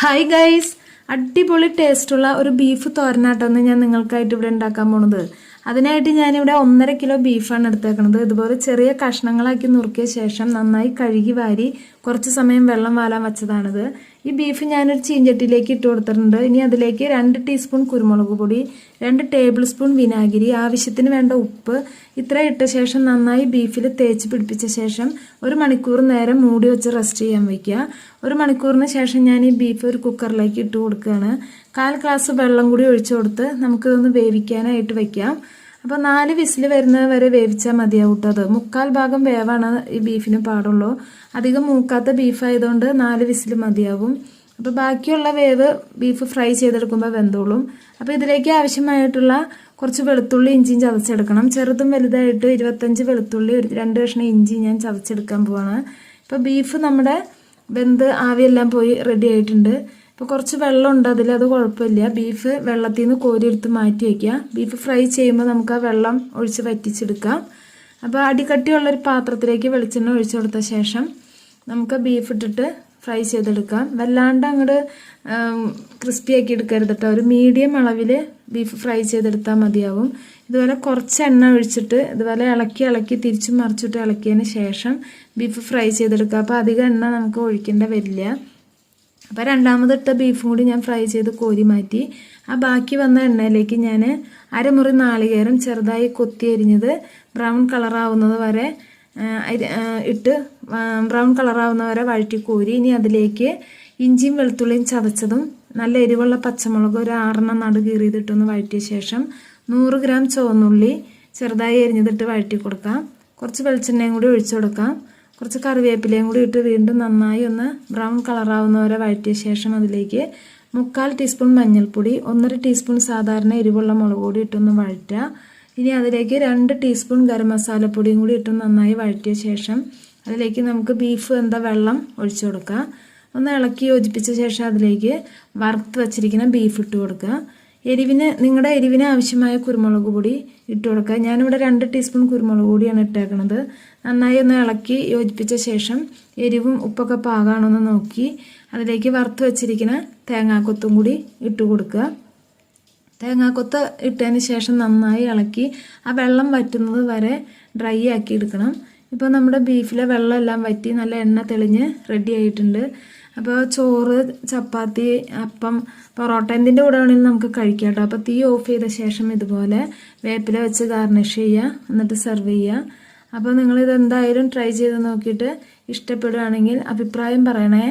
Hi guys, അടിപൊളി ടേസ്റ്റുള്ള ഒരു ബീഫ് തോരനാട്ടൊന്ന് ഞാൻ നിങ്ങൾക്കായിട്ട് ഇവിടെ ഉണ്ടാക്കാൻ പോണത്. അതിനായിട്ട് ഞാനിവിടെ 1.5 കിലോ ബീഫാണ് എടുത്തേക്കുന്നത്. ഇതുപോലെ ചെറിയ കഷ്ണങ്ങളാക്കി നുറുക്കിയ ശേഷം നന്നായി കഴുകി വാരി കുറച്ച് സമയം വെള്ളം വാലാൻ വെച്ചതാണിത്. ഈ ബീഫ് ഞാനൊരു ചീഞ്ചട്ടിയിലേക്ക് ഇട്ട് കൊടുത്തിട്ടുണ്ട്. ഇനി അതിലേക്ക് 2 ടീസ്പൂൺ കുരുമുളക് പൊടി, 2 ടേബിൾ സ്പൂൺ വിനാഗിരി, ആവശ്യത്തിന് വേണ്ട ഉപ്പ് ഇത്ര ഇട്ട ശേഷം നന്നായി ബീഫിൽ തേച്ച് പിടിപ്പിച്ച ശേഷം 1 മണിക്കൂർ നേരം മൂടി വെച്ച് റെസ്റ്റ് ചെയ്യാൻ വയ്ക്കുക. 1 മണിക്കൂറിന് ശേഷം ഞാൻ ഈ ബീഫ് ഒരു കുക്കറിലേക്ക് ഇട്ട് കൊടുക്കുകയാണ്. 1/4 ഗ്ലാസ് വെള്ളം കൂടി ഒഴിച്ചു കൊടുത്ത് നമുക്കിതൊന്ന് വേവിക്കാനായിട്ട് വയ്ക്കാം. അപ്പോൾ 4 വിസിൽ വരുന്നത് വരെ വേവിച്ചാൽ മതിയാവും കേട്ടോ. 3/4 ഭാഗം വേവാണ് ഈ ബീഫിന് പാടുള്ളൂ. അധികം മൂക്കാത്ത ബീഫായതുകൊണ്ട് 4 വിസിൽ മതിയാവും. അപ്പോൾ ബാക്കിയുള്ള വേവ് ബീഫ് ഫ്രൈ ചെയ്തെടുക്കുമ്പോൾ വെന്തോളും. അപ്പോൾ ഇതിലേക്ക് ആവശ്യമായിട്ടുള്ള കുറച്ച് വെളുത്തുള്ളി ഇഞ്ചിയും ചതച്ചെടുക്കണം. ചെറുതും വലുതായിട്ട് 25 വെളുത്തുള്ളി, 2 കഷ്ണം ഇഞ്ചി ഞാൻ ചതച്ചെടുക്കാൻ പോവാണ്. ഇപ്പോൾ ബീഫ് നമ്മുടെ വെന്ത് ആവിയെല്ലാം പോയി റെഡി ആയിട്ടുണ്ട്. ഇപ്പോൾ കുറച്ച് വെള്ളമുണ്ട് അതിൽ, അത് കുഴപ്പമില്ല. ബീഫ് വെള്ളത്തിൽ നിന്ന് കോരിയെടുത്ത് മാറ്റി വയ്ക്കുക. ബീഫ് ഫ്രൈ ചെയ്യുമ്പോൾ നമുക്ക് ആ വെള്ളം ഒഴിച്ച് വറ്റിച്ചെടുക്കാം. അപ്പോൾ അടിക്കട്ടിയുള്ളൊരു പാത്രത്തിലേക്ക് വെളിച്ചെണ്ണ ഒഴിച്ചു കൊടുത്ത ശേഷം നമുക്ക് ബീഫ് ഇട്ടിട്ട് ഫ്രൈ ചെയ്തെടുക്കാം. വല്ലാണ്ട് അങ്ങോട്ട് ക്രിസ്പി ആക്കി എടുക്കരുത് കേട്ടോ. ഒരു മീഡിയം അളവിൽ ബീഫ് ഫ്രൈ ചെയ്തെടുത്താൽ മതിയാവും. ഇതുപോലെ കുറച്ച് എണ്ണ ഒഴിച്ചിട്ട് ഇതുപോലെ ഇളക്കി തിരിച്ചും മറിച്ചിട്ട് ഇളക്കിയതിന് ശേഷം ബീഫ് ഫ്രൈ ചെയ്തെടുക്കുക. അപ്പോൾ അധികം എണ്ണ നമുക്ക് ഒഴിക്കേണ്ട വരില്ല. അപ്പോൾ രണ്ടാമതിട്ട ബീഫും കൂടി ഞാൻ ഫ്രൈ ചെയ്ത് കോരി മാറ്റി. ആ ബാക്കി വന്ന എണ്ണയിലേക്ക് ഞാൻ അരമുറി നാളികേരം ചെറുതായി കൊത്തി അരിഞ്ഞത് ബ്രൗൺ കളറാവുന്നത് വരെ ബ്രൗൺ കളറാവുന്ന വരെ വഴറ്റി കോരി. ഇനി അതിലേക്ക് ഇഞ്ചിയും വെളുത്തുള്ളിയും ചതച്ചതും നല്ല എരിവുള്ള പച്ചമുളക് ഒരു 6 നടുകീറിയതിട്ടൊന്ന് വഴറ്റിയ ശേഷം 100 ഗ്രാം ചുവന്നുള്ളി ചെറുതായി അരിഞ്ഞതിട്ട് വഴറ്റി കൊടുക്കാം. കുറച്ച് വെളിച്ചെണ്ണയും കൂടി ഒഴിച്ചു കൊടുക്കാം. കുറച്ച് കറിവേപ്പിലയും കൂടി ഇട്ട് വീണ്ടും നന്നായി ഒന്ന് ബ്രൗൺ കളറാവുന്നവരെ വഴറ്റിയ ശേഷം അതിലേക്ക് 3/4 ടീസ്പൂൺ മഞ്ഞൾപ്പൊടി, 1.5 ടീസ്പൂൺ സാധാരണ എരിവുള്ള മുളക് പൊടി ഇട്ടൊന്ന് വഴറ്റുക. ഇനി അതിലേക്ക് 2 ടീസ്പൂൺ ഗരം മസാലപ്പൊടിയും കൂടി ഇട്ട് നന്നായി വഴറ്റിയ ശേഷം അതിലേക്ക് നമുക്ക് ബീഫ് വെള്ളം ഒഴിച്ചു കൊടുക്കുക. ഒന്ന് ഇളക്കി യോജിപ്പിച്ച ശേഷം അതിലേക്ക് വറുത്ത് വച്ചിരിക്കുന്ന ബീഫ് ഇട്ട് കൊടുക്കുക. നിങ്ങളുടെ എരിവിന് ആവശ്യമായ കുരുമുളക് പൊടി ഇട്ട് കൊടുക്കുക. ഞാനിവിടെ 2 ടീസ്പൂൺ കുരുമുളക് പൊടിയാണ് ഇട്ടേക്കുന്നത്. നന്നായി ഒന്ന് ഇളക്കി യോജിപ്പിച്ച ശേഷം എരിവും ഉപ്പൊക്കെ പാകാണെന്ന് നോക്കി അതിലേക്ക് വറുത്ത് വെച്ചിരിക്കുന്ന തേങ്ങാക്കൊത്തും കൂടി ഇട്ട് കൊടുക്കുക. തേങ്ങാക്കൊത്ത് ഇട്ടതിന് ശേഷം നന്നായി ഇളക്കി ആ വെള്ളം വറ്റുന്നത് വരെ ഡ്രൈ ആക്കി എടുക്കണം. ഇപ്പോൾ നമ്മുടെ ബീഫിലെ വെള്ളം എല്ലാം വറ്റി നല്ല എണ്ണ തെളിഞ്ഞ് റെഡി ആയിട്ടുണ്ട്. അപ്പോൾ ചോറ്, ചപ്പാത്തി, അപ്പം, പൊറോട്ട എന്തിൻ്റെ കൂടെ വേണമെങ്കിലും നമുക്ക് കഴിക്കാം കേട്ടോ. അപ്പോൾ തീ ഓഫ് ചെയ്ത ശേഷം ഇതുപോലെ വേപ്പില വെച്ച് ഗാർണിഷ് ചെയ്യുക, എന്നിട്ട് സെർവ് ചെയ്യുക. അപ്പോൾ നിങ്ങളിത് എന്തായാലും ട്രൈ ചെയ്ത് നോക്കിയിട്ട് ഇഷ്ടപ്പെടുകയാണെങ്കിൽ അഭിപ്രായം പറയണേ.